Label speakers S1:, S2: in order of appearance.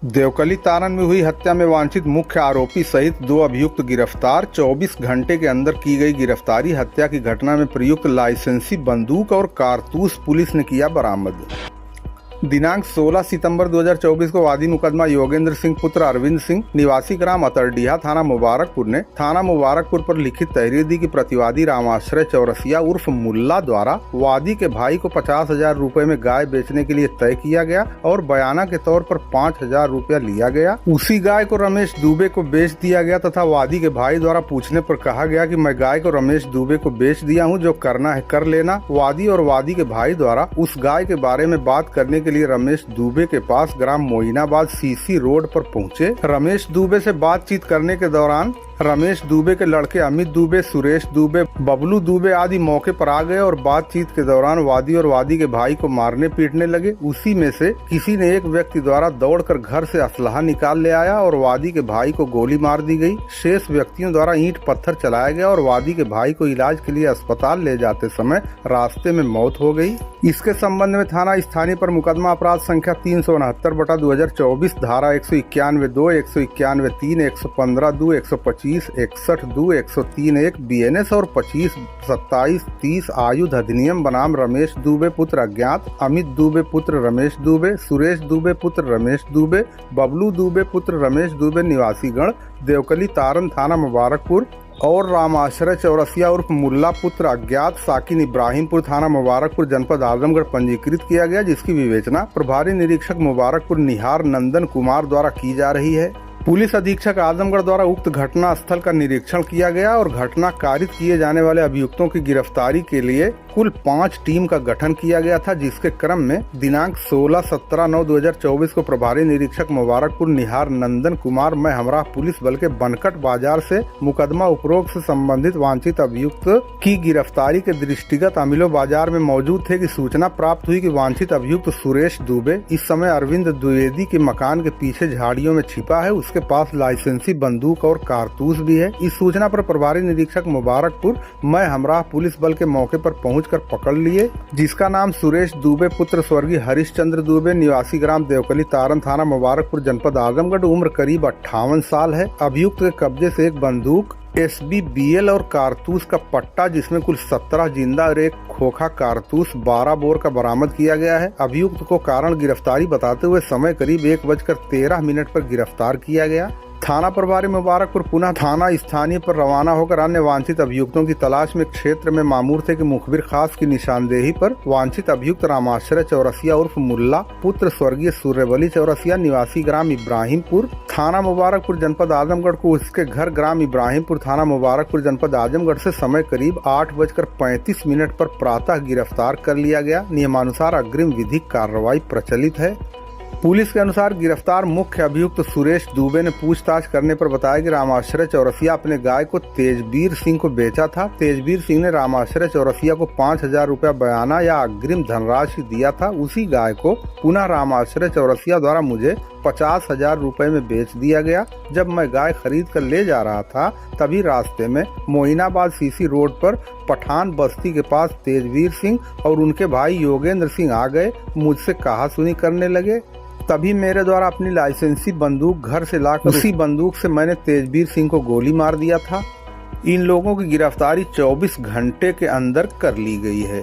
S1: देवकली तारन में हुई हत्या में वांछित मुख्य आरोपी सहित 2 अभियुक्त गिरफ्तार। 24 घंटे के अंदर की गई गिरफ्तारी। हत्या की घटना में प्रयुक्त लाइसेंसी बंदूक और कारतूस पुलिस ने किया बरामद। दिनांक 16 सितंबर 2024 को वादी मुकदमा योगेंद्र सिंह पुत्र अरविंद सिंह निवासी ग्राम अतरडीहा थाना मुबारकपुर ने थाना मुबारकपुर पर लिखित तहरीर दी कि प्रतिवादी रामाश्रय चौरसिया उर्फ मुल्ला द्वारा वादी के भाई को 50,000 रुपए में गाय बेचने के लिए तय किया गया और बयाना के तौर पर 5,000 रुपया लिया गया। उसी गाय को रमेश दुबे को बेच दिया गया तथा वादी के भाई द्वारा पूछने पर कहा गया कि मैं गाय को रमेश दुबे को बेच दिया हूँ, जो करना है कर लेना। वादी और वादी के भाई द्वारा उस गाय के बारे में बात करने के लिए रमेश दुबे के पास ग्राम मोइनाबाद सीसी रोड पर पहुंचे। रमेश दुबे से बातचीत करने के दौरान रमेश दुबे के लड़के अमित दुबे, सुरेश दुबे, बबलू दुबे आदि मौके पर आ गए और बातचीत के दौरान वादी और वादी के भाई को मारने पीटने लगे। उसी में से किसी ने एक व्यक्ति द्वारा दौड़कर घर से असलहा निकाल ले आया और वादी के भाई को गोली मार दी गई। शेष व्यक्तियों द्वारा ईंट पत्थर चलाया गया और वादी के भाई को इलाज के लिए अस्पताल ले जाते समय रास्ते में मौत हो गई। इसके संबंध में थाना स्थानीय पर मुकदमा अपराध संख्या 369/2024 धारा 191(2), 191(3), 115(2), 125, 61(2), 103(1) BNS और 25, 27, 30 आयुध अधिनियम बनाम रमेश दुबे पुत्र अज्ञात, अमित दुबे पुत्र रमेश दुबे, सुरेश दुबे पुत्र रमेश दुबे, बबलू दुबे पुत्र रमेश दुबे निवासी गण देवकली तारन थाना मुबारकपुर और रामाश्रय चौरसिया उर्फ मुल्ला पुत्र अज्ञात साकिन इब्राहिमपुर थाना मुबारकपुर जनपद आजमगढ़ पंजीकृत किया गया, जिसकी विवेचना प्रभारी निरीक्षक मुबारकपुर निहार नंदन कुमार द्वारा की जा रही है। पुलिस अधीक्षक आजमगढ़ द्वारा उक्त घटना स्थल का निरीक्षण किया गया और घटना कारित किए जाने वाले अभियुक्तों की गिरफ्तारी के लिए कुल 5 टीम का गठन किया गया था, जिसके क्रम में दिनांक 16/17/9/2024 को प्रभारी निरीक्षक मुबारकपुर निहार नंदन कुमार मैं हमरा पुलिस बल के बनकट बाजार से मुकदमा उपरोक्त से संबंधित वांछित अभियुक्त की गिरफ्तारी के दृष्टिगत अमिलो बाजार में मौजूद थे कि सूचना प्राप्त हुई कि वांछित अभियुक्त सुरेश दुबे इस समय अरविंद द्विवेदी के मकान के पीछे झाड़ियों में छिपा है। उसके पास लाइसेंसी बंदूक और कारतूस भी है। इस सूचना पर प्रभारी निरीक्षक मुबारकपुर मैं हमरा पुलिस बल के मौके पर पहुंचकर पकड़ लिए, जिसका नाम सुरेश दुबे पुत्र स्वर्गीय हरिश्चंद्र दुबे निवासी ग्राम देवकली तारन थाना मुबारकपुर जनपद आजमगढ़ उम्र करीब 58 साल है। अभियुक्त के कब्जे से एक बंदूक SBBL और कारतूस का पट्टा जिसमें कुल 17 जिंदा और एक खोखा कारतूस 12 बोर का बरामद किया गया है। अभियुक्त को कारण गिरफ्तारी बताते हुए समय करीब 1:13 पर गिरफ्तार किया गया। थाना प्रभारी मुबारकपुर पुनः थाना स्थानीय पर रवाना होकर अन्य वांछित अभियुक्तों की तलाश में क्षेत्र में मामूर थे कि मुखबिर खास की निशानदेही पर वांछित अभियुक्त रामाश्रय चौरसिया उर्फ मुल्ला पुत्र स्वर्गीय सूर्यवली चौरसिया निवासी ग्राम इब्राहिमपुर थाना मुबारकपुर जनपद आजमगढ़ को उसके घर ग्राम इब्राहिमपुर थाना मुबारकपुर जनपद आजमगढ़ से समय करीब 8:35 पर प्रातः गिरफ्तार कर लिया गया। नियमानुसार अग्रिम विधिक कार्रवाई प्रचलित है। पुलिस के अनुसार गिरफ्तार मुख्य अभियुक्त सुरेश दुबे ने पूछताछ करने पर बताया कि रामाश्रय चौरसिया अपने गाय को तेजवीर सिंह को बेचा था। तेजवीर सिंह ने रामाश्रय चौरसिया को 5,000 रुपया बयाना या अग्रिम धनराशि दिया था। उसी गाय को पुनः रामाश्रय चौरसिया द्वारा मुझे 50,000 रुपए में बेच दिया गया। जब मैं गाय खरीद कर ले जा रहा था तभी रास्ते में मोइनाबाद सीसी रोड पर पठान बस्ती के पास तेजवीर सिंह और उनके भाई योगेंद्र सिंह आ गए, मुझसे कहासुनी करने लगे। तभी मेरे द्वारा अपनी लाइसेंसी बंदूक घर से लाकर उसी बंदूक से मैंने तेजवीर सिंह को गोली मार दिया था। इन लोगों की गिरफ्तारी 24 घंटे के अंदर कर ली गई है।